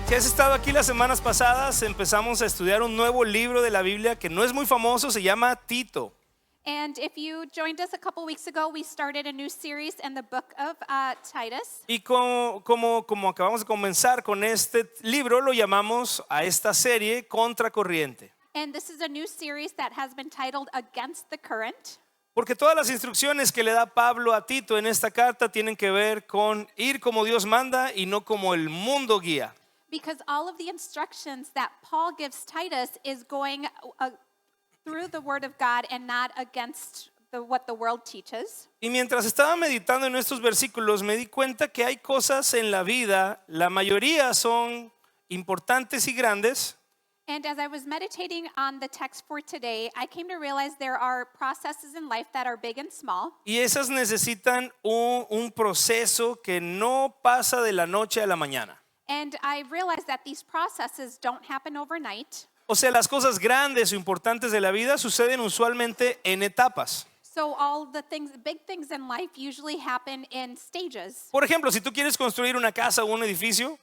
Si has estado aquí las semanas pasadas, empezamos a estudiar un nuevo libro de la Biblia que no es muy famoso, se llama Tito. And if you joined us a couple weeks ago, we started a new series in the book of Titus. Y como acabamos de comenzar con este libro, lo llamamos a esta serie Contracorriente. And this is a new series that has been titled Against the Current. Porque todas las instrucciones que le da Pablo a Tito en esta carta tienen que ver con ir como Dios manda y no como el mundo guía. Because all of the instructions that Paul gives Titus is going through the Word of God and not against what the world teaches. Y mientras estaba meditando en estos versículos, me di cuenta que hay cosas en la vida, la mayoría son importantes y grandes, And as I was meditating on the text for today, I came to realize there are processes in life that are big and small. y esas necesitan un proceso que no pasa de la noche a la mañana. And I realized that these processes don't happen overnight. O sea, las cosas grandes o importantes de la vida suceden usualmente en etapas. So all the things, big things in life usually happen in stages. Por ejemplo, si tú quieres construir una casa o un edificio,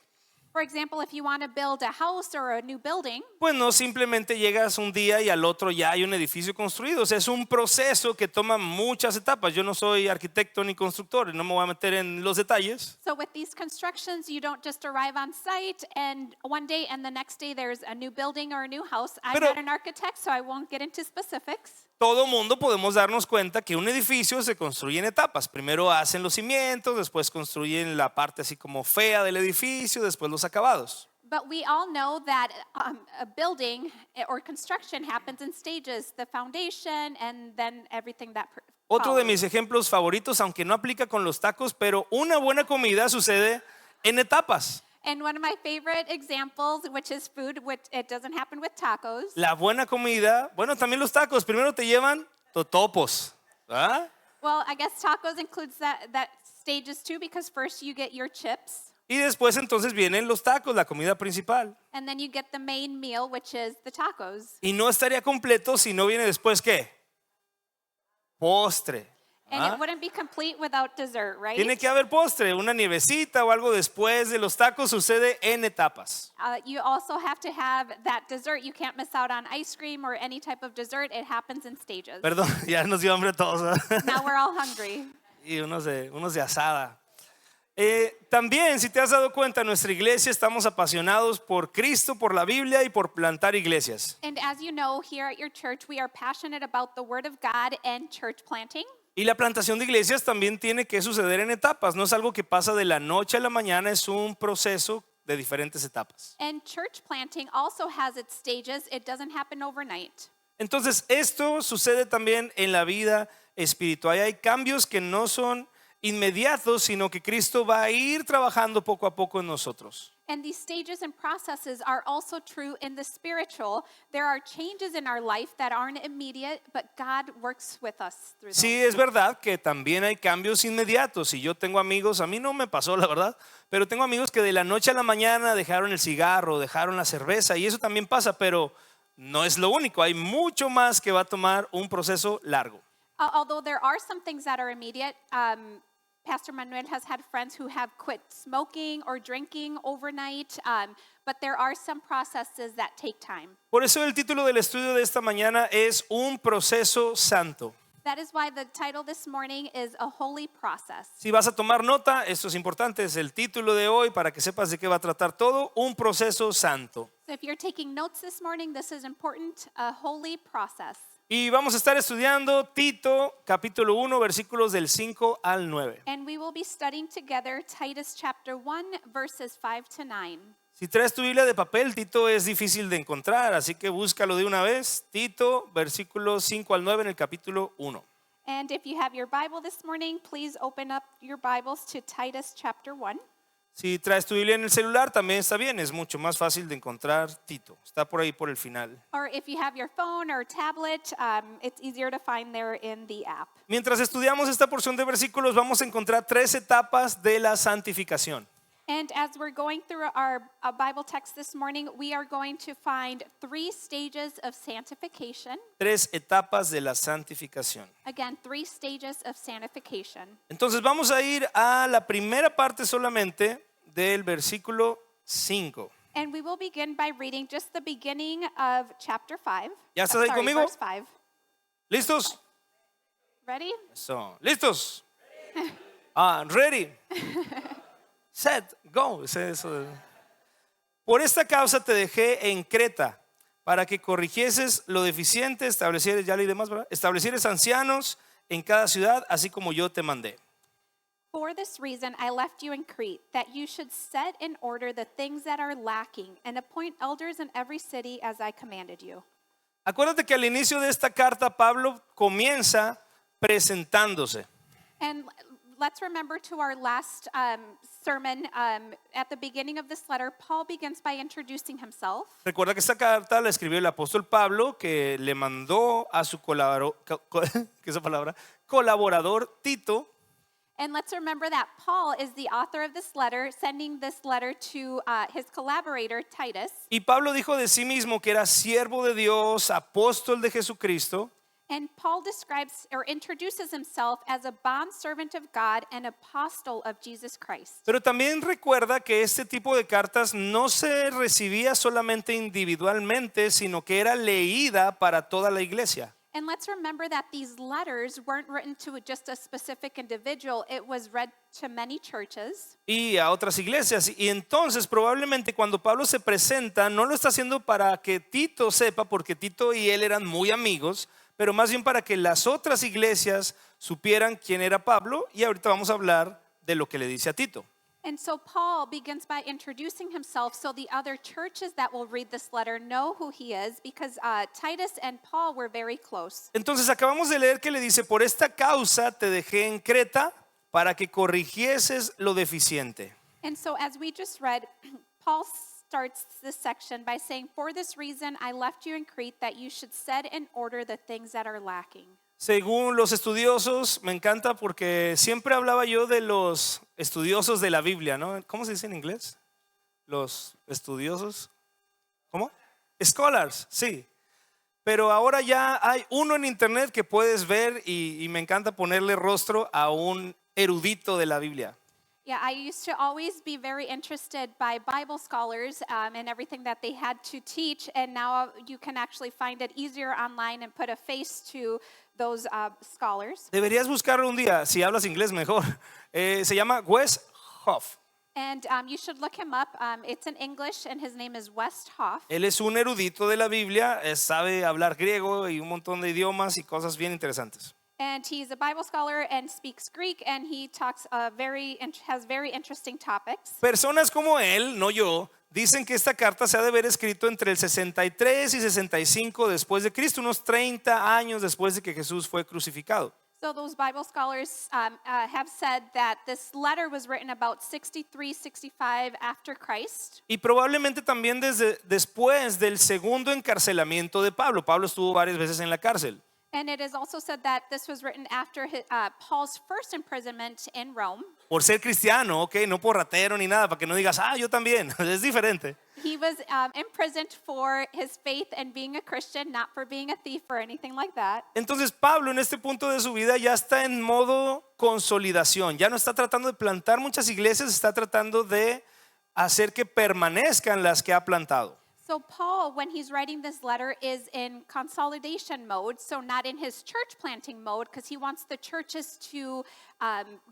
For example, if you want to build a house or a new building, pues no simplemente llegas un día y al otro ya hay un edificio construido. O sea, es un proceso que toma muchas etapas. Yo no soy arquitecto ni constructor, no me voy a meter en los detalles. so with these constructions, you don't just arrive on site and one day and the next day there's a new building or a new house. I'm Pero- not an architect, so I won't get into specifics. Todo mundo podemos darnos cuenta que un edificio se construye en etapas. Primero hacen los cimientos, después construyen la parte así como fea del edificio, después los acabados. But we all know that a building or construction happens in stages, the foundation and then everything that Otro de follows. mis ejemplos favoritos, aunque no aplica con los tacos, pero una buena comida sucede en etapas. And one of my favorite examples, which is food, which it doesn't happen with tacos. La buena comida, bueno, también los tacos, primero te llevan totopos, ¿verdad? Well, I guess tacos includes that stages too, because first you get your chips, Y después entonces vienen los tacos, la comida principal. and then you get the main meal, which is the tacos. Y no estaría completo si no viene después, ¿qué? Postre. And ¿Ah? it wouldn't be complete without dessert, right? Tiene que haber postre, una nievecita o algo después de los tacos, sucede en etapas. You also have to have that dessert. You can't miss out on ice cream or any type of dessert. It happens in stages. Perdón, ya nos dio hambre a todos, ¿verdad? Now we're all hungry. Y unos de asada. También, si te has dado cuenta, nuestra iglesia estamos apasionados por Cristo, por la Biblia y por plantar iglesias. And as you know, here at your church, we are passionate about the Word of God and church planting. Y la plantación de iglesias también tiene que suceder en etapas, no es algo que pasa de la noche a la mañana, es un proceso de diferentes etapas. And church planting also has its stages. It doesn't happen overnight. Entonces, esto sucede también en la vida espiritual. Hay cambios que no son inmediatos, sino que Cristo va a ir trabajando poco a poco en nosotros. And these stages and processes are also true in the spiritual. There are changes in our life that aren't immediate, but God works with us through Sí, them. es verdad que también hay cambios inmediatos y yo tengo amigos, a mí no me pasó la verdad, pero tengo amigos que de la noche a la mañana dejaron el cigarro, dejaron la cerveza y eso también pasa, pero no es lo único, hay mucho más que va a tomar un proceso largo. Although there are some things that are immediate, Pastor Manuel has had friends who have quit smoking or drinking overnight, but there are some processes that take time. Por eso el título del estudio de esta mañana es Un proceso santo. That is why the title this morning is A Holy Process. Si vas a tomar nota, esto es importante, es el título de hoy para que sepas de qué va a tratar todo, un proceso santo. So if you're taking notes this morning, this is important, a holy process. Y vamos a estar estudiando Tito capítulo 1 versículos del 5 al 9. And we will be studying together Titus chapter 1, verses 5 to 9. Si traes tu Biblia de papel, Tito es difícil de encontrar, así que búscalo de una vez. Tito, versículos 5 al 9 en el capítulo 1. And if you have your Bible this morning, please open up your Bibles to Titus chapter 1. Si traes tu Biblia en el celular, también está bien, es mucho más fácil de encontrar Tito. Está por ahí por el final. Or if you have your phone or tablet, it's easier to find there in the app. Mientras estudiamos esta porción de versículos, vamos a encontrar 3 etapas de la santificación. And as we're going through our Bible text this morning, we are going to find 3 stages of sanctification. 3 etapas de la santificación. Again, 3 stages of sanctification. Entonces vamos a ir a la primera parte solamente del versículo 5. And we will begin by reading just the beginning of chapter 5. ¿Ya estás ahí conmigo? Verse 5. ¿Listos? Ready? Eso. ¿Listos? Ready. Set, go. Eso. Por esta causa te dejé en Creta, para que corrigieses lo deficiente, establecieres, ya leí demás, ¿verdad? Establecieres ancianos en cada ciudad, así como yo te mandé. For this reason I left you in Crete, that you should set in order the things that are lacking, and appoint elders in every city as I commanded you. Acuérdate que al inicio de esta carta Pablo comienza presentándose. And let's remember to our last sermon, at the beginning of this letter, Paul begins by introducing himself. Recuerda que esta carta la escribió el apóstol Pablo, que le mandó a su colaborador Tito. And let's remember that Paul is the author of this letter, sending this letter to his collaborator, Titus. Y Pablo dijo de sí mismo que era siervo de Dios, apóstol de Jesucristo. And Paul describes or introduces himself as a bondservant of God and apostle of Jesus Christ. Pero también recuerda que este tipo de cartas no se recibía solamente individualmente, sino que era leída para toda la iglesia. And let's remember that these letters weren't written to just a specific individual. It was read to many churches. Y a otras iglesias. Y entonces probablemente cuando Pablo se presenta, no lo está haciendo para que Tito sepa, porque Tito y él eran muy amigos, pero más bien para que las otras iglesias supieran quién era Pablo. Y ahorita vamos a hablar de lo que le dice a Tito. And so Paul begins by introducing himself so the other churches that will read this letter know who he is, because Titus and Paul were very close. Entonces acabamos de leer que le dice: por esta causa te dejé en Creta, para que corrigieses lo deficiente. And so as we just read, Paul starts this section by saying, for this reason I left you in Crete, that you should set in order the things that are lacking. Según los estudiosos, me encanta porque siempre hablaba yo de los estudiosos de la Biblia, ¿no? ¿Cómo se dice en inglés? Los estudiosos. ¿Cómo? Scholars, sí. Pero ahora ya hay uno en internet que puedes ver y me encanta ponerle rostro a un erudito de la Biblia. Yeah, I used to always be very interested by Bible scholars and everything that they had to teach, and now you can actually find it easier online and put a face to those scholars. Deberías buscarlo un día, si hablas inglés mejor. Se llama Wes Hoff. And you should look him up. It's in English, and his name is West Hoff. Él es un erudito de la Biblia, sabe hablar griego y un montón de idiomas y cosas bien interesantes. And he's a Bible scholar and speaks Greek, and he talks has very interesting topics. Personas como él, no yo, dicen que esta carta se ha de haber escrito entre el 63 y 65 después de Cristo, unos 30 años después de que Jesús fue crucificado. So those Bible scholars have said that this letter was written about 63, 65 after Christ. Y probablemente también después del segundo encarcelamiento de Pablo. Pablo estuvo varias veces en la cárcel. And it is also said that this was written after Paul's first imprisonment in Rome. Por ser cristiano, ok, no por ratero ni nada, para que no digas, yo también, es diferente. He was imprisoned for his faith and being a Christian, not for being a thief or anything like that. Entonces Pablo en este punto de su vida ya está en modo consolidación, ya no está tratando de plantar muchas iglesias, está tratando de hacer que permanezcan las que ha plantado. So Paul, when he's writing this letter, is in consolidation mode, so not in his church planting mode, because he wants the churches to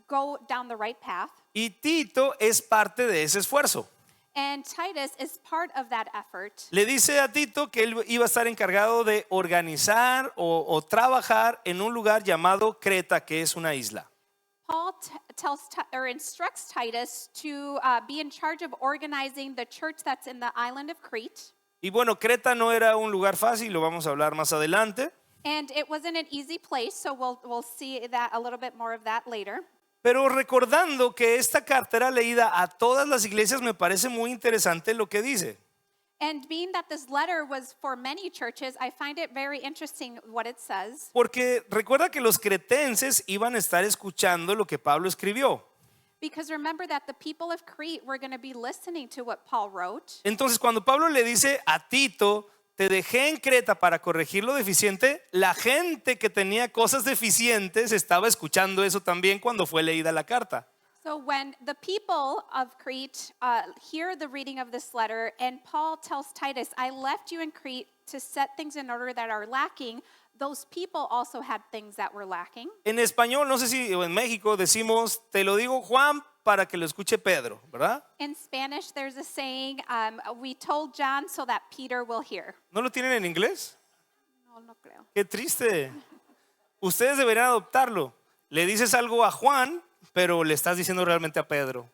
go down the right path. Y Tito es parte de ese esfuerzo. And Titus is part of that effort. Le dice a Tito que él iba a estar encargado de organizar o trabajar en un lugar llamado Creta, que es una isla. Paul instructs Titus to be in charge of organizing the church that's in the island of Crete. Y bueno, Creta no era un lugar fácil, lo vamos a hablar más adelante. And it wasn't an easy place, so we'll see that a little bit more of that later. Pero recordando que esta carta era leída a todas las iglesias, me parece muy interesante lo que dice. And being that this letter was for many churches, I find it very interesting what it says. Porque recuerda que los cretenses iban a estar escuchando lo que Pablo escribió. Because remember that the people of Crete were going to be listening to what Paul wrote. Entonces cuando Pablo le dice a Tito, te dejé en Creta para corregir lo deficiente, la gente que tenía cosas deficientes estaba escuchando eso también cuando fue leída la carta. So when the people of Crete hear the reading of this letter, and Paul tells Titus, I left you in Crete to set things in order that are lacking, those people also had things that were lacking. En español, no sé si o en México decimos, te lo digo Juan para que lo escuche Pedro, ¿verdad? In Spanish, there's a saying, we told John so that Peter will hear. ¿No lo tienen en inglés? No creo. Qué triste. Ustedes deberían adoptarlo. Le dices algo a Juan, pero le estás diciendo realmente a Pedro.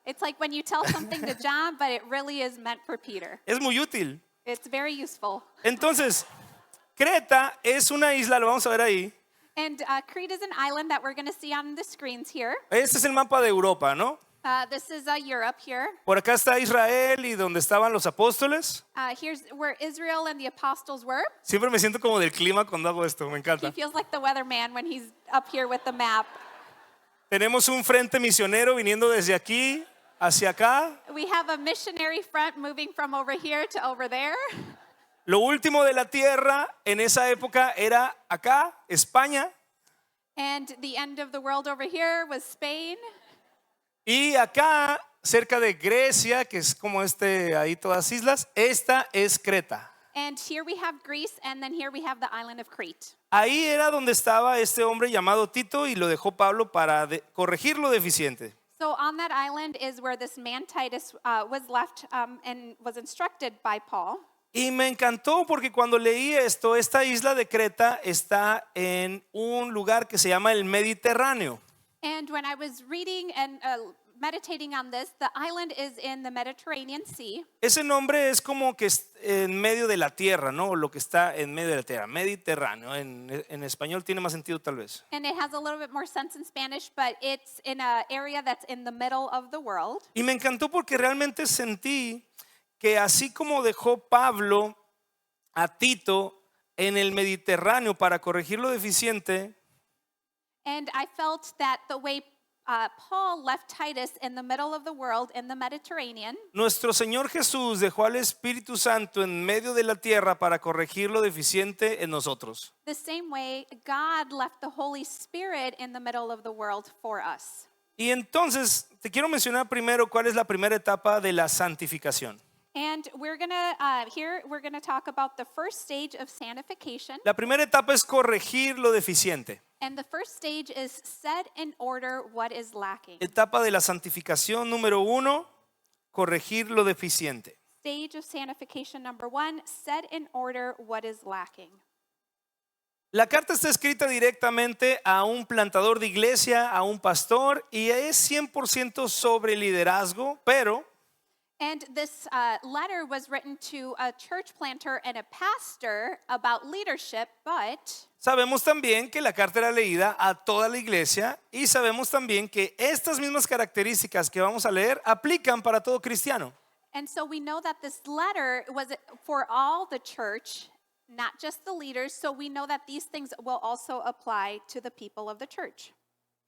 It's like when you tell something to John, but it really is meant for Peter. Es muy útil. It's very useful. Entonces, Creta es una isla, lo vamos a ver ahí. And Crete is an island that we're going to see on the screens here. Este es el mapa de Europa, ¿no? This is Europe here. Por acá está Israel y donde estaban los apóstoles. Here's where Israel and the apostles were. Siempre me siento como del clima cuando hago esto, me He encanta. feels like the weatherman when he's up here with the map. Tenemos un frente misionero viniendo desde aquí hacia acá. We have a missionary front moving from over here to over there. Lo último de la tierra en esa época era acá, España. And the end of the world over here was Spain. Y acá, cerca de Grecia, que es como ahí todas islas, esta es Creta. And here we have Greece, and then here we have the island of Crete. Ahí era donde estaba este hombre llamado Tito y lo dejó Pablo para corregir lo deficiente. So on that island is where this man Titus was left and was instructed by Paul. Y me encantó porque cuando leí esto, esta isla de Creta está en un lugar que se llama el Mediterráneo. And when I was reading and meditating on this, the island is in the Mediterranean Sea. Ese nombre es como que en medio de la tierra, ¿no? Lo que está en medio de la tierra, Mediterráneo. En español tiene más sentido tal vez. And it has a little bit more sense in Spanish, but it's in an area that's in the middle of the world. Y me encantó porque realmente sentí que así como dejó Pablo a Tito en el Mediterráneo para corregir lo deficiente, And I felt that the way Paul left Titus in the middle of the world in the Mediterranean, nuestro Señor Jesús dejó al Espíritu Santo en medio de la tierra para corregir lo deficiente en nosotros. the same way God left the Holy Spirit in the middle of the world for us. Y entonces te quiero mencionar primero cuál es la primera etapa de la santificación. And we're gonna talk about the first stage of sanctification. La primera etapa es corregir lo deficiente. And the first stage is set in order what is lacking. Etapa de la santificación número 1, corregir lo deficiente. Stage of sanctification number 1, set in order what is lacking. La carta está escrita directamente a un plantador de iglesia, a un pastor, y es 100% sobre liderazgo, pero And this letter was written to a church planter and a pastor about leadership, but sabemos también que la carta era leída a toda la iglesia y sabemos también que estas mismas características que vamos a leer aplican para todo cristiano. and so we know that this letter was for all the church, not just the leaders, so we know that these things will also apply to the people of the church.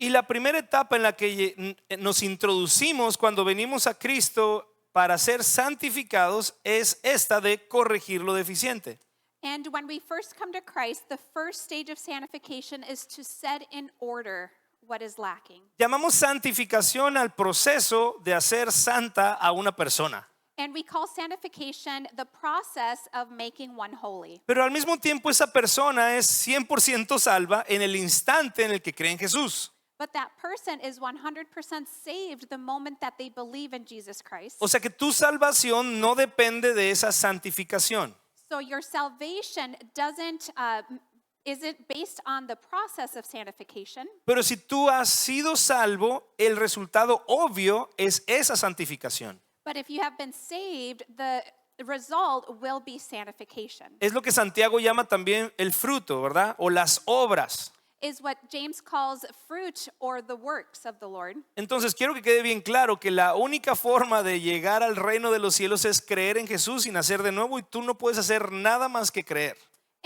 Y la primera etapa en la que nos introducimos cuando venimos a Cristo para ser santificados es esta de corregir lo deficiente. And when we first come to Christ, the first stage of sanctification is to set in order what is lacking. Llamamos santificación al proceso de hacer santa a una persona. And we call sanctification the process of making one holy. Pero al mismo tiempo esa persona es 100% salva en el instante en el que cree en Jesús. But that person is 100% saved the moment that they believe in Jesus Christ. O sea que tu salvación no depende de esa santificación. So your salvation isn't based on the process of sanctification. Pero si tú has sido salvo, el resultado obvio es esa santificación. But if you have been saved, the result will be sanctification. Es lo que Santiago llama también el fruto, ¿verdad? O las obras. Is what James calls fruit or the works of the Lord. Entonces quiero que quede bien claro que la única forma de llegar al reino de los cielos es creer en Jesús y nacer de nuevo, y tú no puedes hacer nada más que creer.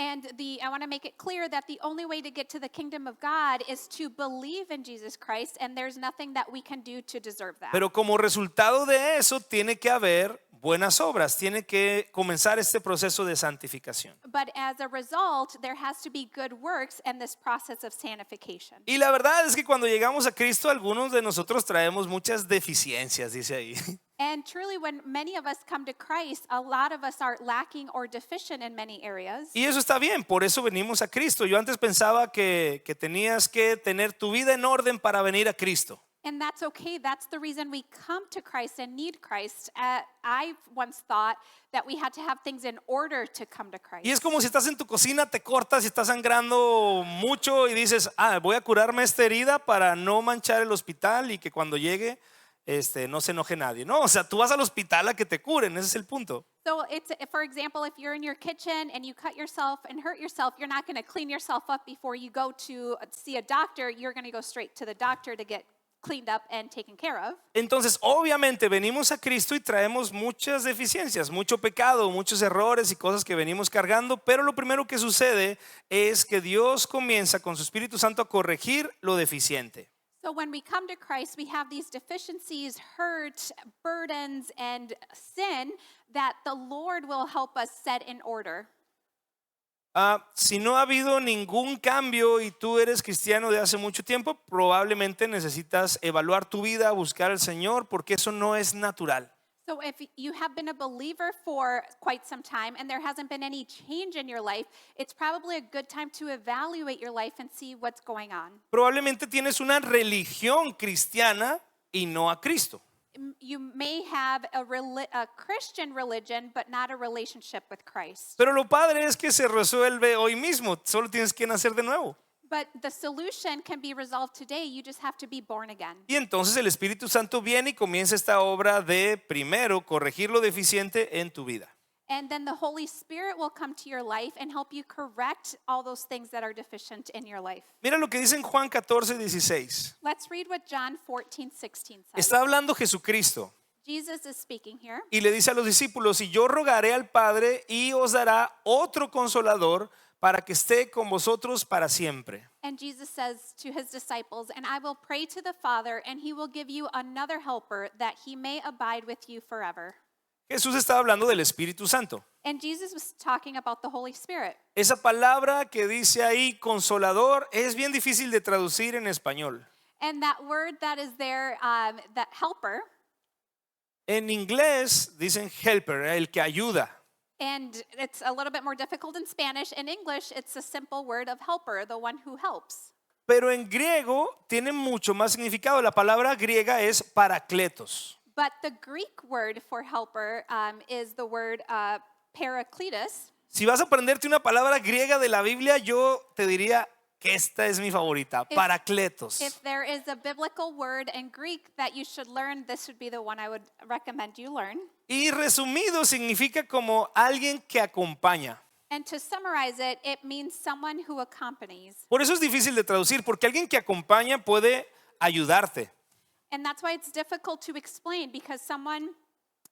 And I want to make it clear that the only way to get to the kingdom of God is to believe in Jesus Christ, and there's nothing that we can do to deserve that. Pero como resultado de eso tiene que haber buenas obras, tiene que comenzar este proceso de santificación. But as a result, there has to be good works and this process of sanctification. Y la verdad es que cuando llegamos a Cristo, algunos de nosotros traemos muchas deficiencias, dice ahí. And truly, when many of us come to Christ, a lot of us are lacking or deficient in many areas. Y eso está bien, por eso venimos a Cristo. Yo antes pensaba que tenías que tener tu vida en orden para venir a Cristo. And that's okay. That's the reason we come to Christ and need Christ. I once thought that we had to have things in order to come to Christ. Y es como si estás en tu cocina, te cortas y estás sangrando mucho y dices, voy a curarme esta herida para no manchar el hospital y que cuando llegue no se enoje nadie. No, o sea, tú vas al hospital a que te curen, ese es el punto. So it's, for example, if you're in your kitchen and you cut yourself and hurt yourself, you're not going to clean yourself up before you go to see a doctor. You're going to go straight to the doctor to get cleaned up and taken care of. Entonces, obviamente venimos a Cristo y traemos muchas deficiencias, mucho pecado, muchos errores y cosas que venimos cargando, pero lo primero que sucede es que Dios comienza con su Espíritu Santo a corregir lo deficiente. So when we come to Christ, we have these deficiencies, hurt, burdens, and sin that the Lord will help us set in order. Si no ha habido ningún cambio y tú eres cristiano de hace mucho tiempo, probablemente necesitas evaluar tu vida, buscar al Señor, porque eso no es natural. So if you have been a believer for quite some time and there hasn't been any change in your life, it's probably a good time to evaluate your life and see what's going on. Probablemente tienes una religión cristiana y no a Cristo. You may have a Christian religion, but not a relationship with Christ. Pero lo padre es que se resuelve hoy mismo, solo tienes que nacer de nuevo. But the solution can be resolved today. You just have to be born again. Y entonces el Espíritu Santo viene y comienza esta obra de primero corregir lo deficiente en tu vida. And then the Holy Spirit will come to your life and help you correct all those things that are deficient in your life. Mira lo que dice en Juan 14:16. Let's read what John 14:16 says. Está hablando Jesucristo Jesus is speaking here. y le dice a los discípulos: y yo rogaré al Padre y os dará otro consolador para que esté con vosotros para siempre. And Jesus says to his disciples, and I will pray to the Father, and he will give you another helper that he may abide with you forever. Jesús estaba hablando del Espíritu Santo. And Jesus was talking about the Holy Spirit. Esa palabra que dice ahí consolador es bien difícil de traducir en español. And that word that is there, that helper, En inglés dicen helper, el que ayuda. and it's a little bit more difficult in Spanish. In English, it's a simple word of helper, the one who helps. Pero en griego tiene mucho más significado. La palabra griega es parakletos. But the Greek word for helper is the word parakletos. Si vas a aprenderte una palabra griega de la Biblia, yo te diría que esta es mi favorita, parakletos. If there is a biblical word in Greek that you should learn, this would be the one I would recommend you learn. Y resumido significa como alguien que acompaña. And to summarize it, it means someone who accompanies. Por eso es difícil de traducir, porque alguien que acompaña puede ayudarte. And that's why it's difficult to explain, because someone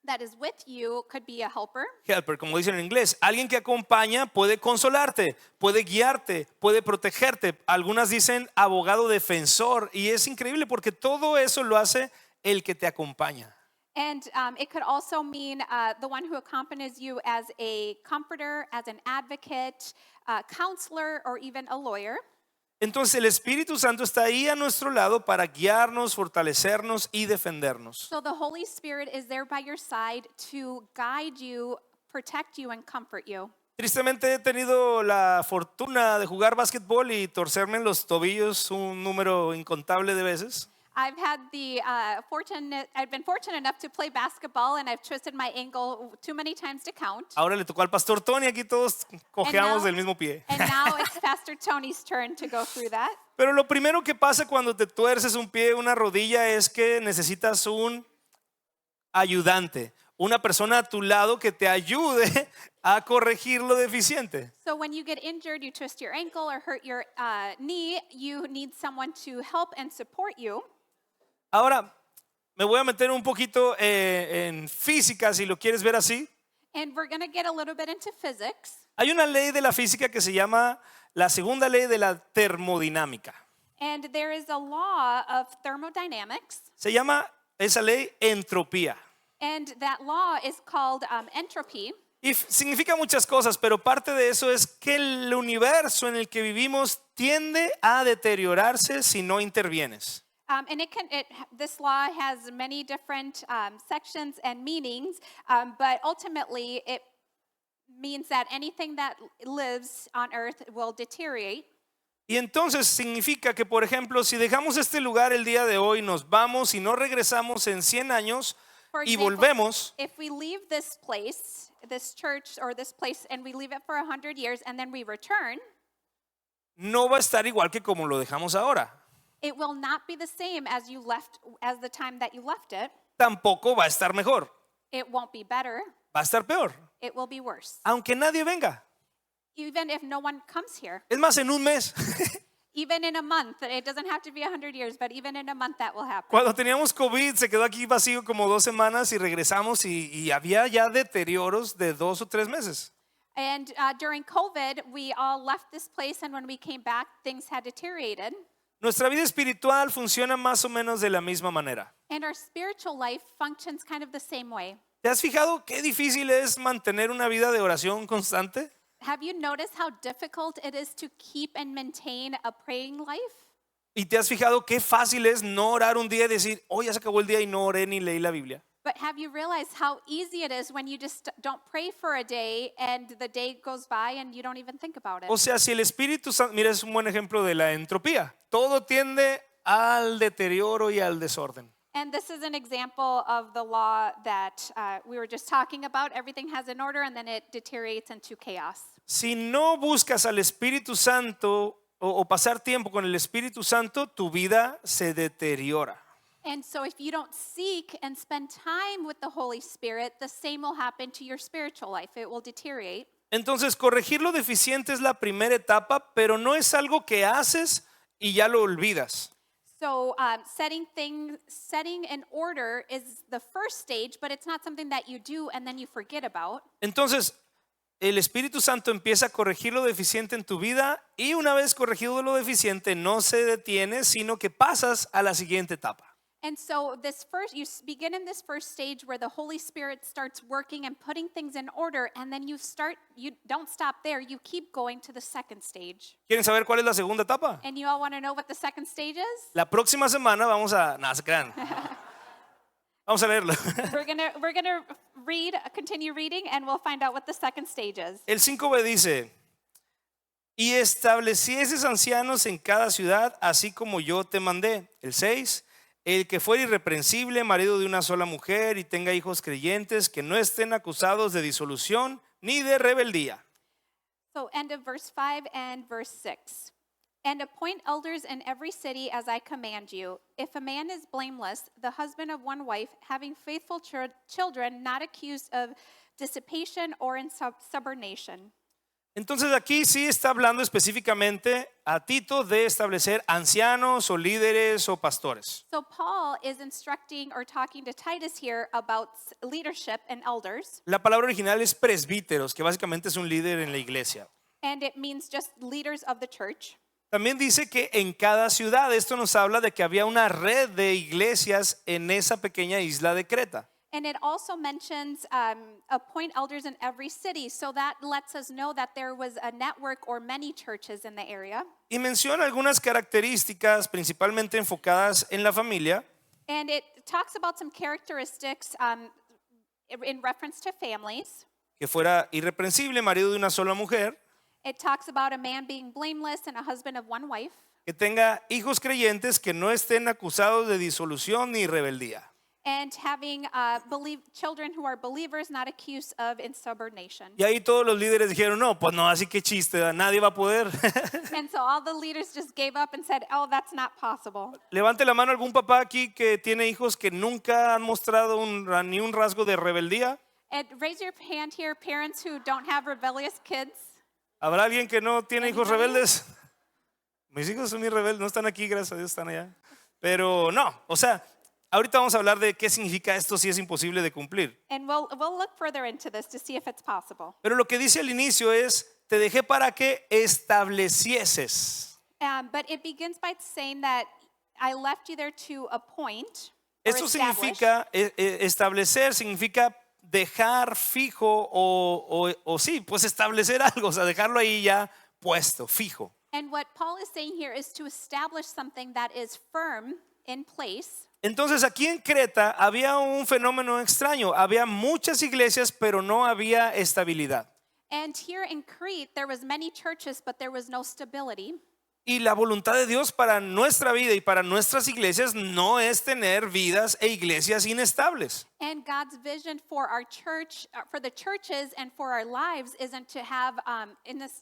that is with you could be a helper. Helper, como dicen en inglés. Alguien que acompaña puede consolarte, puede guiarte, puede protegerte. Algunas dicen abogado defensor. Y es increíble porque todo eso lo hace el que te acompaña. And it could also mean the one who accompanies you as a comforter, as an advocate, counselor, or even a lawyer. Entonces el Espíritu Santo está ahí a nuestro lado para guiarnos, fortalecernos y defendernos. So the Holy Spirit is there by your side to guide you, protect you, and comfort you. Tristemente he tenido la fortuna de jugar básquetbol y torcerme en los tobillos un número incontable de veces. I've been fortunate enough to play basketball, and I've twisted my ankle too many times to count. Ahora le tocó al pastor Tony, aquí todos cojeamos del mismo pie. And now it's Pastor Tony's turn to go through that. Pero lo primero que pasa cuando te tuerces un pie, una rodilla, es que necesitas un ayudante, una persona a tu lado que te ayude a corregir lo deficiente. So when you get injured, you twist your ankle or hurt your knee, you need someone to help and support you. Ahora, me voy a meter un poquito en física, si lo quieres ver así. And we're going to get a little bit into physics. Hay una ley de la física que se llama la segunda ley de la termodinámica. And there is a law of thermodynamics. Se llama esa ley entropía. And that law is called entropy. Y significa muchas cosas, pero parte de eso es que el universo en el que vivimos tiende a deteriorarse si no intervienes. And this law has many different sections and meanings, but ultimately it means that anything that lives on earth will deteriorate. Y entonces significa que, por ejemplo, si dejamos este lugar el día de hoy, nos vamos y no regresamos en 100 años For y example, volvemos, if we leave this place, this church or this place, and we leave it for 100 years and then we return, no va a estar igual que como lo dejamos ahora. it will not be the same as you left, as the time that you left it. Tampoco va a estar mejor, It won't be better. va a estar peor, It will be worse. aunque nadie venga. Even if no one comes here, Es más, en un mes, even in a month, it doesn't have to be 100 years, but even in a month that will happen. cuando teníamos COVID, se quedó aquí vacío como 2 semanas y regresamos y había ya deterioros de 2 o 3 meses. And during COVID, we all left this place, and when we came back, things had deteriorated. Nuestra vida espiritual funciona más o menos de la misma manera. And our spiritual life functions kind of the same way. ¿Te has fijado qué difícil es mantener una vida de oración constante? Have you noticed how difficult it is to keep and maintain a praying life? ¿Y te has fijado qué fácil es no orar un día y decir, hoy ya se acabó el día y no oré ni leí la Biblia? But have you realized how easy it is when you just don't pray for a day and the day goes by and you don't even think about it? O sea, si el Espíritu Santo, mira, es un buen ejemplo de la entropía. Todo tiende al deterioro y al desorden. And this is an example of the law that we were just talking about. Everything has an order and then it deteriorates into chaos. Si no buscas al Espíritu Santo o pasar tiempo con el Espíritu Santo, tu vida se deteriora. And so if you don't seek and spend time with the Holy Spirit, the same will happen to your spiritual life. It will deteriorate. Entonces, corregir lo deficiente es la primera etapa, pero no es algo que haces y ya lo olvidas. So setting in order is the first stage, but it's not something that you do and then you forget about. Entonces, el Espíritu Santo empieza a corregir lo deficiente en tu vida y una vez corregido lo deficiente no se detiene, sino que pasas a la siguiente etapa. And so you begin in this first stage where the Holy Spirit starts working and putting things in order, and then you don't stop there, you keep going to the second stage. ¿Quieren saber cuál es la segunda etapa? And you all want to know what the second stage is? La próxima semana vamos a... Nada, se crean. Vamos a leerlo. We're gonna continue reading, and we'll find out what the second stage is. El 5b dice, y establecieses ancianos en cada ciudad, así como yo te mandé. El 6, el que fuera irreprensible, marido de una sola mujer y tenga hijos creyentes que no estén acusados de disolución ni de rebeldía. So end of verse 5 and verse 6. And appoint elders in every city as I command you. If a man is blameless, the husband of one wife, having faithful children, not accused of dissipation or insubordination. Entonces aquí sí está hablando específicamente a Tito de establecer ancianos o líderes o pastores. So Paul is instructing or talking to Titus here about leadership and elders. La palabra original es presbíteros, que básicamente es un líder en la iglesia. And it means just leaders of the church. También dice que en cada ciudad, esto nos habla de que había una red de iglesias en esa pequeña isla de Creta. And it also mentions appoint elders in every city. So that lets us know that there was a network or many churches in the area. Y menciona algunas características principalmente enfocadas en la familia. And it talks about some characteristics in reference to families. Que fuera irreprensible, marido de una sola mujer. It talks about a man being blameless and a husband of one wife. Que tenga hijos creyentes que no estén acusados de disolución ni rebeldía. And having children who are believers, not accused of insubordination. Y ahí todos los líderes dijeron, no, pues no, así que chiste, nadie va a poder. And so all the leaders just gave up and said, oh, that's not possible. Levante la mano algún papá aquí que tiene hijos que nunca han mostrado ni un rasgo de rebeldía. And raise your hand here, parents who don't have rebellious kids. ¿Habrá alguien que no tiene hijos Anybody? rebeldes? Mis hijos son muy rebeldes, no están aquí, gracias a Dios están allá. Pero no, o sea, ahorita vamos a hablar de qué significa esto si es imposible de cumplir. And we'll look further into this to see if it's possible. Pero lo que dice al inicio es, te dejé para que establecieses. But it begins by saying that I left you there to appoint. Esto establish. significa establecer, significa dejar fijo o sí, pues establecer algo, o sea, dejarlo ahí ya puesto, fijo. And what Paul is saying here is to establish something that is firm in place. Entonces aquí en Creta había un fenómeno extraño, había muchas iglesias pero no había estabilidad. And here in Crete, there was many churches, but there was no stability. Y la voluntad de Dios para nuestra vida y para nuestras iglesias no es tener vidas e iglesias inestables. And God's vision for our church, for the churches and for our lives isn't to have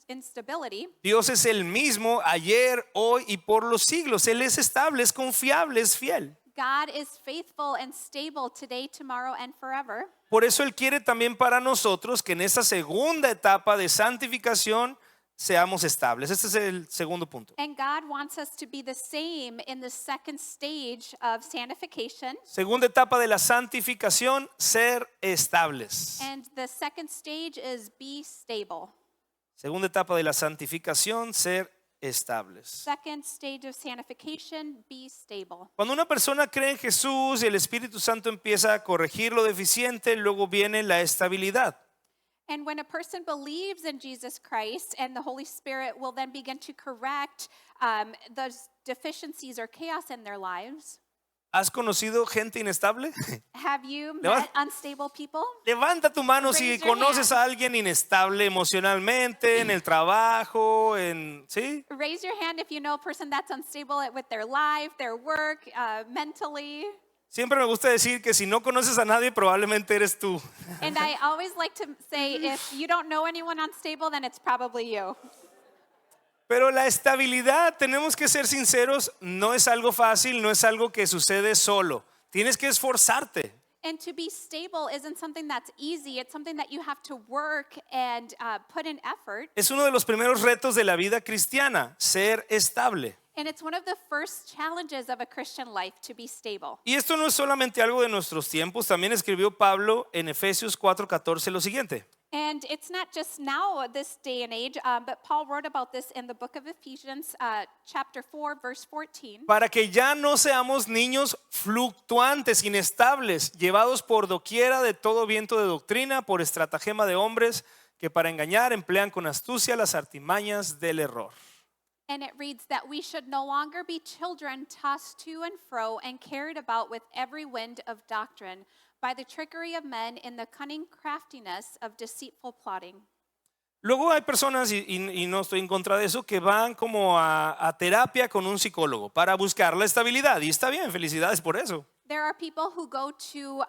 instability. Dios es el mismo ayer, hoy y por los siglos. Él es estable, es confiable, es fiel. God is faithful and stable today, tomorrow, and forever. Por eso Él quiere también para nosotros que en esta segunda etapa de santificación seamos estables. Este es el segundo punto. And God wants us to be the same in the second stage of sanctification. Segunda etapa de la santificación, ser estables. And the second stage is be stable. Segunda etapa de la santificación, ser estables. Second stage of sanctification, be stable. Cuando una persona cree en Jesús y el Espíritu Santo empieza a corregir lo deficiente, luego viene la estabilidad. And when a person believes in Jesus Christ and the Holy Spirit will then begin to correct those deficiencies or chaos in their lives. ¿Has conocido gente inestable? Have you Levant- met unstable people? Levanta tu mano si Raise your conoces hand. a alguien inestable emocionalmente, en el trabajo, ¿sí? Raise your hand if you know a person that's unstable with their life, their work, mentally. Siempre me gusta decir que si no conoces a nadie, probablemente eres tú. And I always like to say, if you don't know anyone unstable, then it's probably you. Pero la estabilidad, tenemos que ser sinceros, no es algo fácil, no es algo que sucede solo. Tienes que esforzarte. And to be stable isn't something that's easy. It's something that you have to work and put in effort. Es uno de los primeros retos de la vida cristiana, ser estable. And it's one of the first challenges of a Christian life to be stable. Y esto no es solamente algo de nuestros tiempos, también escribió Pablo en Efesios 4:14 lo siguiente. And it's not just now, this day and age, but Paul wrote about this in the book of Ephesians, chapter 4, verse 14. Para que ya no seamos niños fluctuantes, inestables, llevados por doquiera de todo viento de doctrina, por estratagema de hombres que para engañar emplean con astucia las artimañas del error. And it reads that we should no longer be children tossed to and fro and carried about with every wind of doctrine, by the trickery of men in the cunning craftiness of deceitful plotting. Luego hay personas, y no estoy en contra de eso, que van como a terapia con un psicólogo para buscar la estabilidad. Y está bien, felicidades por eso. There are people who go to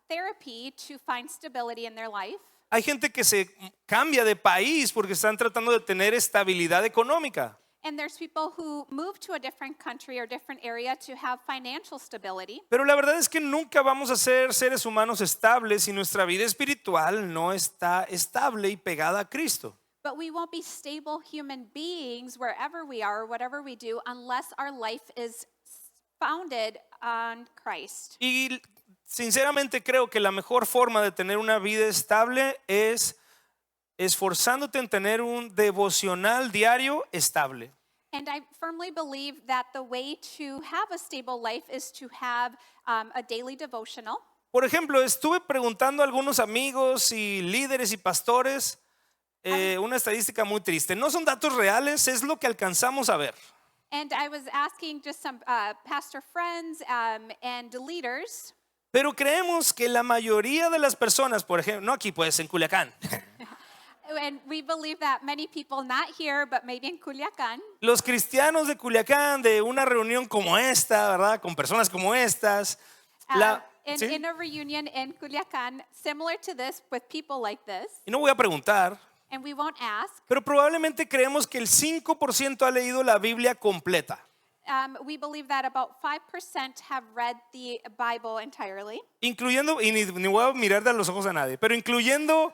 therapy to find stability in their life. Hay gente que se cambia de país porque están tratando de tener estabilidad económica. And there's people who move to a different country or different area to have financial stability. Pero la verdad es que nunca vamos a ser seres humanos estables si nuestra vida espiritual no está estable y pegada a Cristo. But we won't be stable human beings wherever we are or whatever we do unless our life is founded on Christ. Y sinceramente creo que la mejor forma de tener una vida estable es esforzándote en tener un devocional diario estable. And I firmly believe that the way to have a stable life is to have a daily devotional. Por ejemplo, estuve preguntando a algunos amigos y líderes y pastores una estadística muy triste. No son datos reales, es lo que alcanzamos a ver. And I was asking just some pastor friends and leaders. Pero creemos que la mayoría de las personas, por ejemplo, no aquí pues en Culiacán, And we believe that many people, not here, but maybe in Culiacán, los cristianos de Culiacán, de una reunión como esta, ¿verdad? Con personas como estas, ¿sí? in a reunion in Culiacán, similar to this, with people like this, Y no voy a preguntar, and we won't ask, pero probablemente creemos que el 5% ha leído la Biblia completa. we believe that about 5% have read the Bible entirely. Incluyendo, y ni voy a mirar de los ojos a nadie, pero incluyendo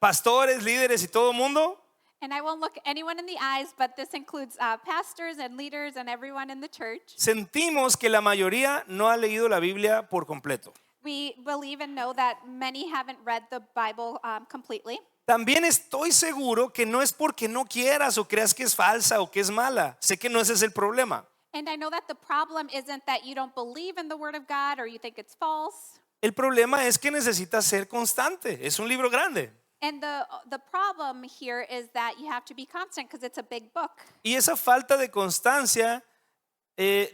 pastores, líderes y todo el mundo. And I won't look anyone in the eyes, but this includes pastors and leaders and everyone in the church. Sentimos que la mayoría no ha leído la Biblia por completo. We believe and know that many haven't read the Bible completely. También estoy seguro que no es porque no quieras o creas que es falsa o que es mala. Sé que no ese es el problema. And I know that the problem isn't that you don't believe in the Word of God or you think it's false. El problema es que necesitas ser constante. Es un libro grande. And the problem here is that you have to be constant because it's a big book. Y esa falta de constancia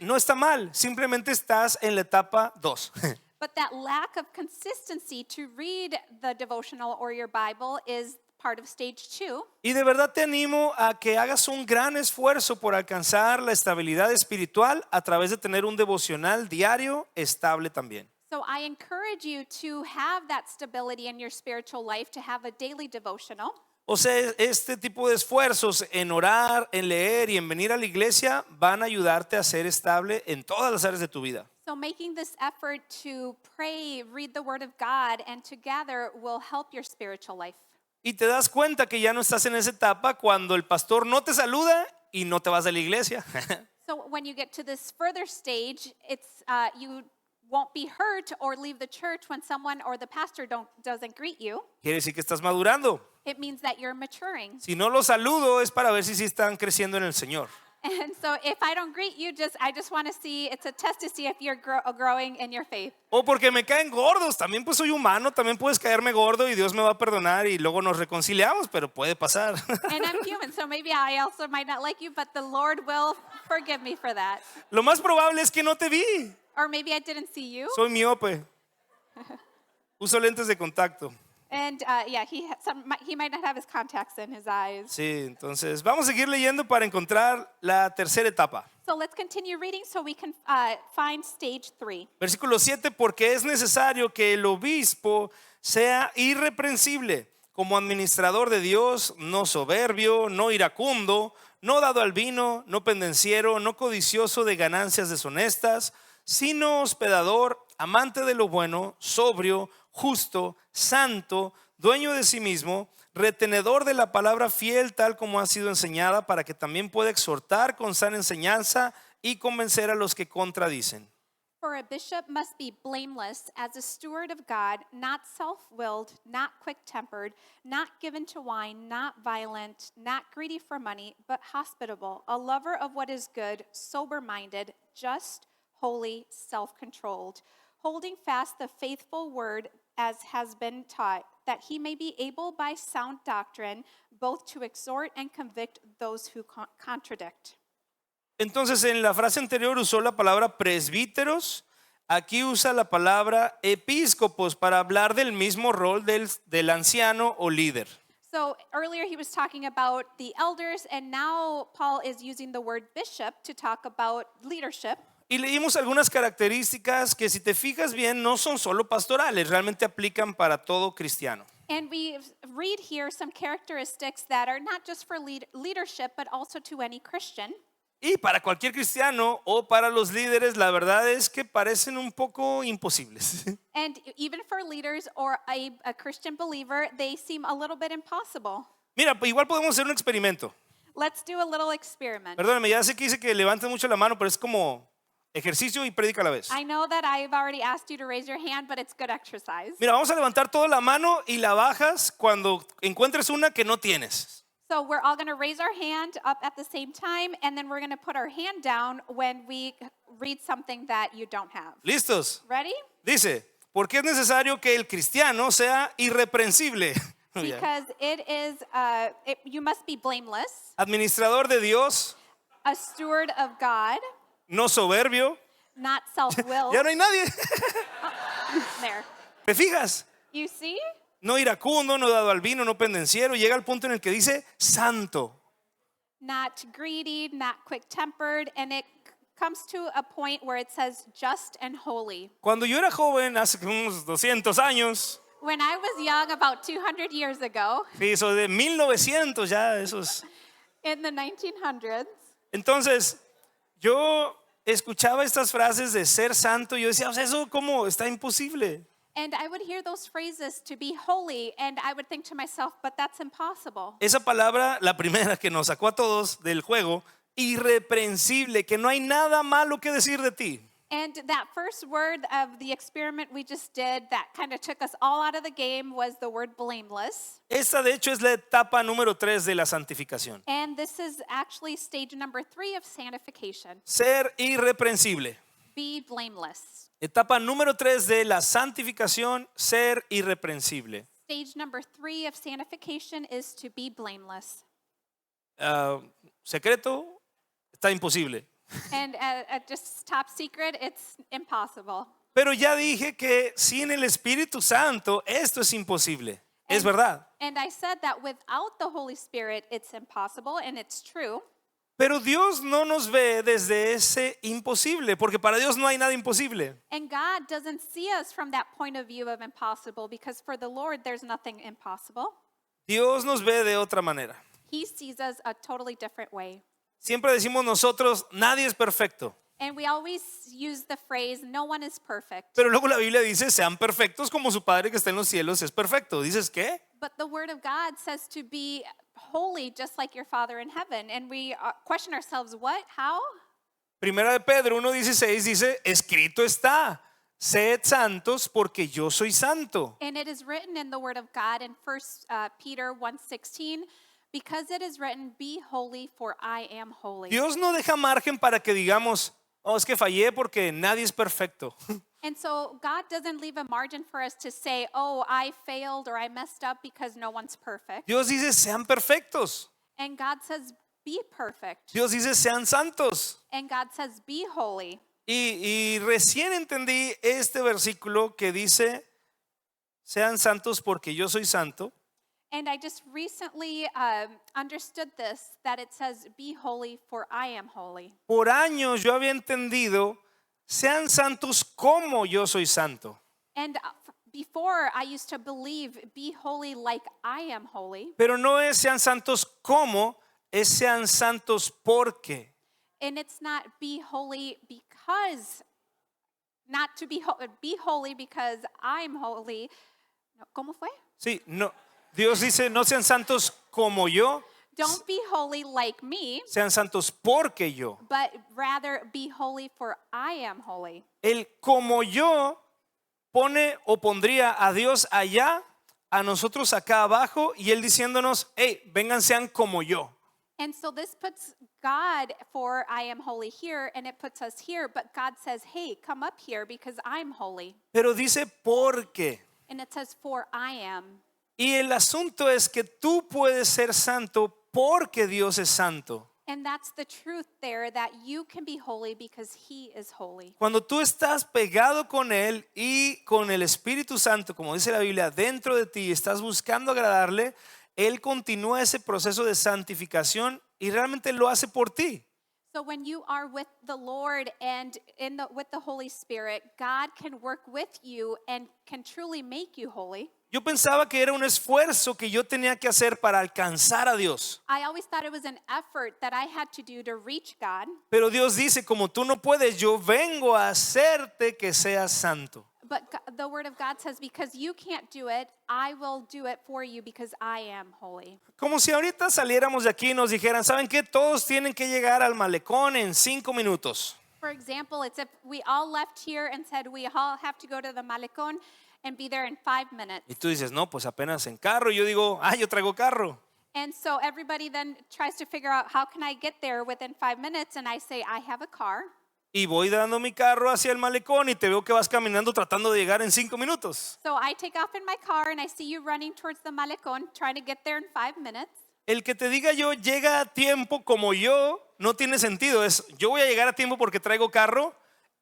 no está mal. Simplemente estás en la etapa 2. But that lack of consistency to read the devotional or your Bible is part of stage 2. Y de verdad te animo a que hagas un gran esfuerzo por alcanzar la estabilidad espiritual a través de tener un devocional diario estable también. So I encourage you to have that stability in your spiritual life, to have a daily devotional. O sea, este tipo de esfuerzos en orar, en leer y en venir a la iglesia van a ayudarte a ser estable en todas las áreas de tu vida. So making this effort to pray, read the Word of God, and to gather will help your spiritual life. Y te das cuenta que ya no estás en esa etapa cuando el pastor no te saluda y no te vas de la iglesia. So when you get to this further stage, it's you won't be hurt or leave the church when someone or the pastor doesn't greet you. Quiere decir que estás madurando. It means that you're maturing. Si no los saludo es para ver si sí están creciendo en el Señor. And so if I don't greet you, I just want to see, it's a test to see if you're growing in your faith. O porque me caen gordos, también pues soy humano, también puedes caerme gordo y Dios me va a perdonar y luego nos reconciliamos, pero puede pasar. And I'm human, so maybe I also might not like you, but the Lord will forgive me for that. Lo más probable es que no te vi. Or maybe I didn't see you. Soy miope. Uso lentes de contacto. And yeah, he might not have his contacts in his eyes. Sí, entonces vamos a seguir leyendo para encontrar la tercera etapa. So let's continue reading so we can find stage 3. Versículo 7, porque es necesario que el obispo sea irreprensible, como administrador de Dios, no soberbio, no iracundo, no dado al vino, no pendenciero, no codicioso de ganancias deshonestas, sino hospedador, amante de lo bueno, sobrio, justo, santo, dueño de sí mismo, retenedor de la palabra fiel tal como ha sido enseñada, para que también pueda exhortar con sana enseñanza y convencer a los que contradicen. For a bishop must be blameless as a steward of God, not self-willed, not quick-tempered, not given to wine, not violent, not greedy for money, but hospitable, a lover of what is good, sober-minded, just, holy, self-controlled, holding fast the faithful word as has been taught, that he may be able by sound doctrine both to exhort and convict those who contradict. Entonces en la frase anterior usó la palabra presbíteros, aquí usa la palabra episcopos para hablar del mismo rol del anciano o líder. So earlier he was talking about the elders, and now Paul is using the word bishop to talk about leadership. Y leímos algunas características que, si te fijas bien, no son solo pastorales, realmente aplican para todo cristiano. And we read here some characteristics that are not just for leadership, but also to any Christian. Y para cualquier cristiano o para los líderes, la verdad es que parecen un poco imposibles. And even for leaders or a Christian believer, they seem a little bit impossible. Mira, pues igual podemos hacer un experimento. Let's do a little experiment. Perdóname, ya sé que dice que levanten mucho la mano, pero es como ejercicio y prédica a la vez. I know that I've already asked you to raise your hand, but it's good exercise. Mira, vamos a levantar toda la mano y la bajas cuando encuentres una que no tienes. So we're all going to raise our hand up at the same time, and then we're going to put our hand down when we read something that you don't have. ¿Listos? Ready? Dice, porque es necesario que el cristiano sea irreprensible. Because you must be blameless, Administrador de Dios, a steward of God, no soberbio. not self-willed. Ya no hay nadie. There. ¿Te fijas? You see? No iracundo, no dado al vino, no pendenciero. Llega al punto en el que dice santo. Not greedy, not quick-tempered, and it comes to a point where it says just and holy. Cuando yo era joven, hace unos 200 años, When I was young, about 200 years ago, sí, eso de 1900 ya, esos. in the 1900s, Entonces, yo escuchaba estas frases de ser santo y yo decía, o sea, eso como está imposible. and I would hear those phrases to be holy, and I would think to myself, but that's impossible. Esa palabra, la primera que nos sacó a todos del juego, irreprensible, que no hay nada malo que decir de ti. And that first word of the experiment we just did that kind of took us all out of the game was the word blameless. Esta de hecho es la etapa número 3 de la santificación. And this is actually stage number 3 of sanctification. Ser irreprensible. Be blameless. Etapa número 3 de la santificación, ser irreprensible. Stage number 3 of sanctification is to be blameless. Secreto, está imposible. And just top secret, it's impossible. Pero ya dije que sin el Espíritu Santo esto es imposible. Es verdad. And I said that without the Holy Spirit, it's impossible, and it's true. Pero Dios no nos ve desde ese imposible, porque para Dios no hay nada imposible. And God doesn't see us from that point of view of impossible, because for the Lord, there's nothing impossible. Dios nos ve de otra manera. He sees us a totally different way. Siempre decimos nosotros, nadie es perfecto. And we always use the phrase, no one is perfect. Pero luego la Biblia dice, sean perfectos como su Padre que está en los cielos es perfecto. ¿Dices qué? But the Word of God says to be holy just like your Father in heaven. And we question ourselves, what? How? Primera de Pedro 1:16 dice, escrito está, sed santos porque yo soy santo. And it is written in the Word of God in 1 Peter 1:16, because it is written, be holy for I am holy. Dios no deja margen para que digamos, oh, es que fallé porque nadie es perfecto. And so God doesn't leave a margin for us to say, oh, I failed or I messed up because no one's perfect. Dios dice, sean perfectos. And God says, be perfect. Dios dice, sean santos. And God says, be holy. Y recién entendí este versículo que dice, sean santos porque yo soy santo. And I just recently understood this, that it says, be holy for I am holy. Por años yo había entendido, sean santos como yo soy santo. And before I used to believe, be holy like I am holy. Pero no es sean santos como, es sean santos porque. And it's not be holy because, not to be holy because I'm holy. No, ¿cómo fue? Sí, no. Dios dice, no sean santos como yo, Don't be holy like me, sean santos porque yo. but rather be holy for I am holy. El como yo pone o pondría a Dios allá, a nosotros acá abajo, y Él diciéndonos, hey, vengan, sean como yo. And so this puts God for I am holy here, and it puts us here, but God says, hey, come up here because I'm holy. Pero dice porque. And it says, for I am. Y el asunto es que tú puedes ser santo porque Dios es santo. And that's the truth there, that you can be holy because He is holy. Cuando tú estás pegado con Él y con el Espíritu Santo, como dice la Biblia, dentro de ti, estás buscando agradarle, Él continúa ese proceso de santificación y realmente lo hace por ti. So when you are with the Lord and with the Holy Spirit, God can work with you and can truly make you holy. Yo pensaba que era un esfuerzo que yo tenía que hacer para alcanzar a Dios. I always thought it was an effort that I had to do to reach God. Pero Dios dice, como tú no puedes, yo vengo a hacerte que seas santo. But the Word of God says, because you can't do it, I will do it for you because I am holy. Como si ahorita saliéramos de aquí y nos dijeran, ¿saben qué? Todos tienen que llegar al malecón en 5 minutos. For example, it's if we all left here and said we all have to go to the Malecón and be there in 5 minutes. Y tú dices, no, pues apenas en carro. Y yo digo, yo traigo carro. And so everybody then tries to figure out, how can I get there within 5 minutes? And I say, I have a car. Y voy dando mi carro hacia el malecón y te veo que vas caminando tratando de llegar en 5 minutos. So I take off in my car and I see you running towards the Malecón, trying to get there in 5 minutes. El que te diga yo llega a tiempo como yo no tiene sentido. Es yo voy a llegar a tiempo porque traigo carro,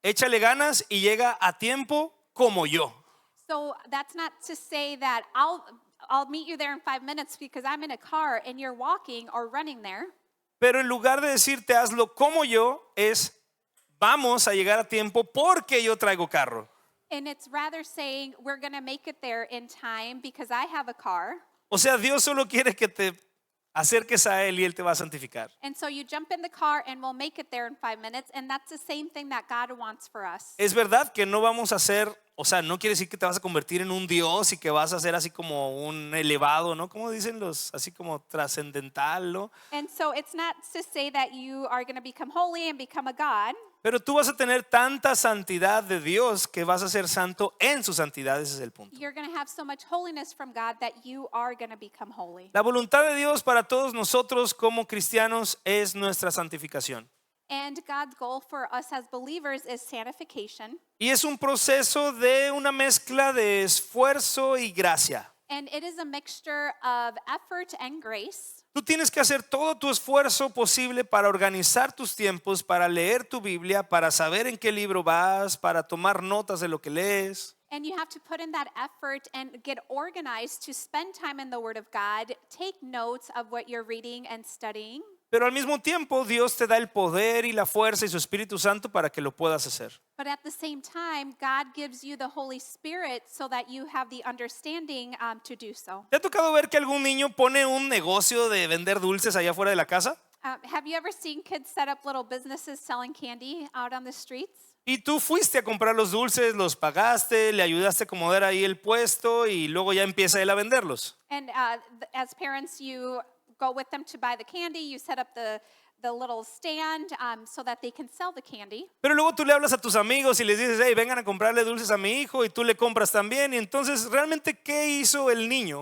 échale ganas y llega a tiempo como yo. So that's not to say that I'll meet you there in 5 minutes because I'm in a car and you're walking or running there. Pero en lugar de decirte hazlo como yo, es vamos a llegar a tiempo porque yo traigo carro. And it's rather saying we're going to make it there in time because I have a car. O sea, Dios solo quiere que te acerques a Él y Él te va a santificar. And so you jump in the car and we'll make it there in 5 minutes. And that's the same thing that God wants for us. Es verdad que no vamos a hacer, o sea, no quiere decir que te vas a convertir en un Dios y que vas a ser así como un elevado, ¿no? Como dicen los, así como trascendental, ¿no? And so it's not to say that you are going to become holy and become a God. Pero tú vas a tener tanta santidad de Dios que vas a ser santo en su santidad, ese es el punto. You're going to have so much holiness from God that you are going to become holy. La voluntad de Dios para todos nosotros como cristianos es nuestra santificación. And God's goal for us as believers is sanctification. Y es un proceso de una mezcla de esfuerzo y gracia. And it is a mixture of effort and grace. Tú tienes que hacer todo tu esfuerzo posible para organizar tus tiempos, para leer tu Biblia, para saber en qué libro vas, para tomar notas de lo que lees. And you have to put in that effort and get organized to spend time in the Word of God, take notes of what you're reading and studying. Pero al mismo tiempo Dios te da el poder y la fuerza y su Espíritu Santo para que lo puedas hacer. But at the same time, God gives you the Holy Spirit so that you have the understanding to do so. ¿Te ha tocado ver que algún niño pone un negocio de vender dulces allá afuera de la casa? Have you ever seen kids set up little businesses selling candy out on the streets? Y tú fuiste a comprar los dulces, los pagaste, le ayudaste a acomodar ahí el puesto y luego ya empieza él a venderlos. And as parents, you go with them to buy the candy. You set up the little stand so that they can sell the candy. Pero luego tú le hablas a tus amigos y les dices, hey, vengan a comprarle dulces a mi hijo, y tú le compras también. Y entonces, ¿realmente qué hizo el niño?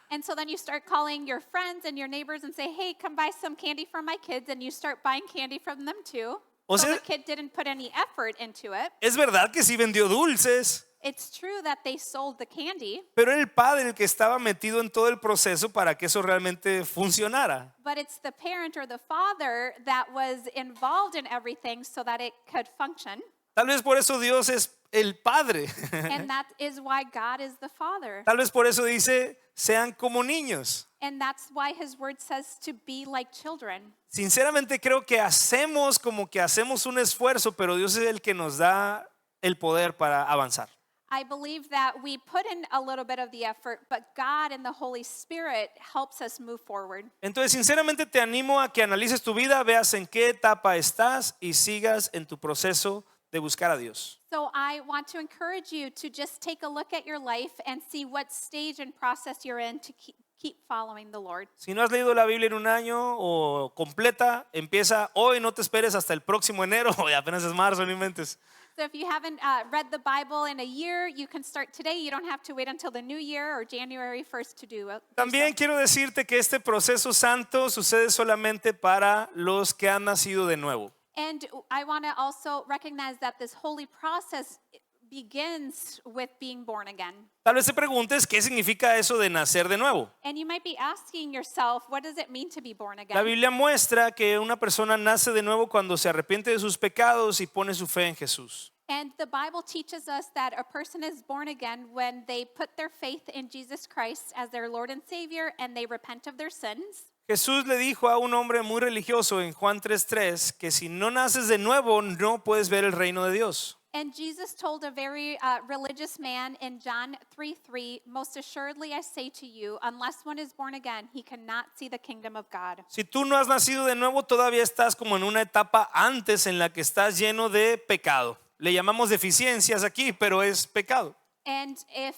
And so then you start calling your friends and your neighbors and say, hey, come buy some candy from my kids. And you start buying candy from them too. O So sea, the kid didn't put any effort into it. es verdad que sí vendió dulces, It's true that they sold the candy, pero era el padre el que estaba metido en todo el proceso para que eso realmente funcionara. but it's the parent or the father that was involved in everything so that it could function. Tal vez por eso Dios es el Padre. And that is why God is the Father. Tal vez por eso dice, sean como niños. And that's why his word says to be like children. Sinceramente creo que hacemos como que hacemos un esfuerzo, pero Dios es el que nos da el poder para avanzar. I believe that we put in a little bit of the effort, but God and the Holy Spirit helps us move forward. Entonces, sinceramente te animo a que analices tu vida, veas en qué etapa estás y sigas en tu proceso de buscar a Dios. So I want to encourage you to just take a look at your life and see what stage and process you're in to keep following the Lord. Si no has leído la Biblia en un año o completa, empieza hoy, no te esperes hasta el próximo enero, o apenas es marzo, no inventes. So if you haven't read the Bible in a year, you can start today. You don't have to wait until the new year or January 1st to do it. También quiero decirte que este proceso santo sucede solamente para los que han nacido de nuevo. And I want to also recognize that this holy process begins with being born again. Tal vez te preguntes qué significa eso de nacer de nuevo. And you might be asking yourself, what does it mean to be born La again? Biblia muestra que una persona nace de nuevo cuando se arrepiente de sus pecados y pone su fe en Jesús. And the Bible teaches us that a person is born again when they put their faith in Jesus Christ as their Lord and Savior and they repent of their sins. Jesús le dijo a un hombre muy religioso en Juan 3:3 que si no naces de nuevo no puedes ver el reino de Dios. And Jesus told a very religious man in John 3:3, most assuredly I say to you, unless one is born again, he cannot see the kingdom of God. Si tú no has nacido de nuevo, todavía estás como en una etapa antes en la que estás lleno de pecado. Le llamamos deficiencias aquí, pero es pecado. And if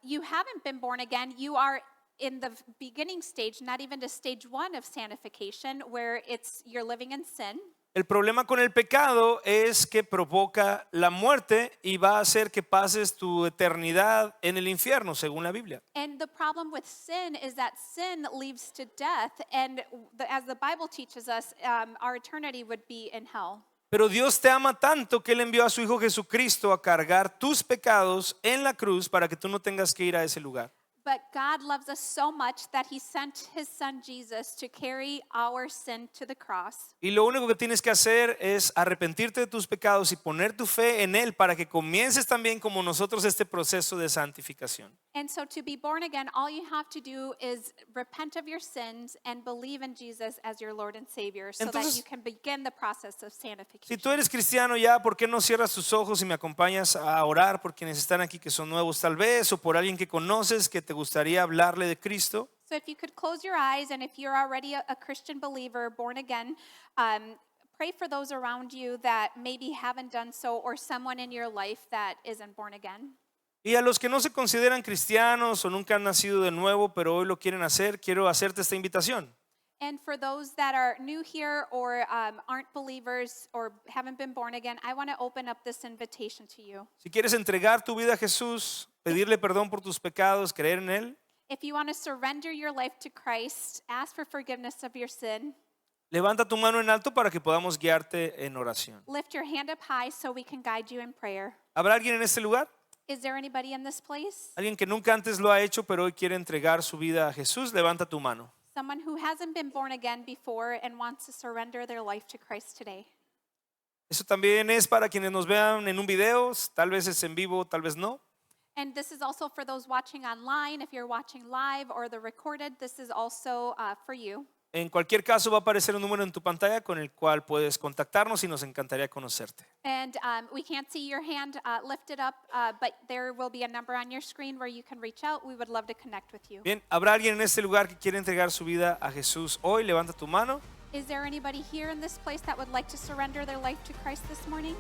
you haven't been born again, you are in the beginning stage, not even to stage 1 of sanctification, where you're living in sin. El problema con el pecado es que provoca la muerte y va a hacer que pases tu eternidad en el infierno, según la Biblia. And the problem with sin is that sin leads to death, and as the Bible teaches us, our eternity would be in hell. Pero Dios te ama tanto que Él envió a su Hijo Jesucristo a cargar tus pecados en la cruz para que tú no tengas que ir a ese lugar. But God loves us so much that he sent his son Jesus to carry our sin to the cross. Y lo único que tienes que hacer es arrepentirte de tus pecados y poner tu fe en Él para que comiences también como nosotros este proceso de santificación. And so to be born again, all you have to do is repent of your sins and believe in Jesus as your Lord and Savior so Entonces, that you can begin the process of Si sanctification. tú eres cristiano ya, ¿por qué no cierras tus ojos y me acompañas a orar por quienes están aquí que son nuevos tal vez, o por alguien que conoces que te gustaría hablarle de Cristo? So if you could close your eyes, and if you're already a Christian believer, born again, pray for those around you that maybe haven't done so, or someone in your life that isn't born again. Y a los que no se consideran cristianos o nunca han nacido de nuevo, pero hoy lo quieren hacer, quiero hacerte esta invitación. And for those that are new here or aren't believers or haven't been born again, I want to open up this invitation to you. Si quieres entregar tu vida a Jesús, pedirle perdón por tus pecados, creer en Él, If you want to surrender your life to Christ, ask for forgiveness of your sin, levanta tu mano en alto para que podamos guiarte en oración. lift your hand up high so we can guide you in prayer. ¿Habrá alguien en este lugar? Is there anybody in this place? Alguien que nunca antes lo ha hecho, pero hoy quiere entregar su vida a Jesús, levanta tu mano. Someone who hasn't been born again before and wants to surrender their life to Christ today. Eso también es para quienes nos vean en un video, tal vez es en vivo, tal vez no. And this is also for those watching online. If you're watching live or the recorded, this is also for you. En cualquier caso va a aparecer un número en tu pantalla con el cual puedes contactarnos y nos encantaría conocerte. And we can't see your hand lifted up, but there will be a number on your screen where you can reach out. We would love to connect with you. Bien, ¿habrá alguien en este lugar que quiere entregar su vida a Jesús hoy? Levanta tu mano. Is there anybody here in this place that would like to surrender their life to Christ this morning?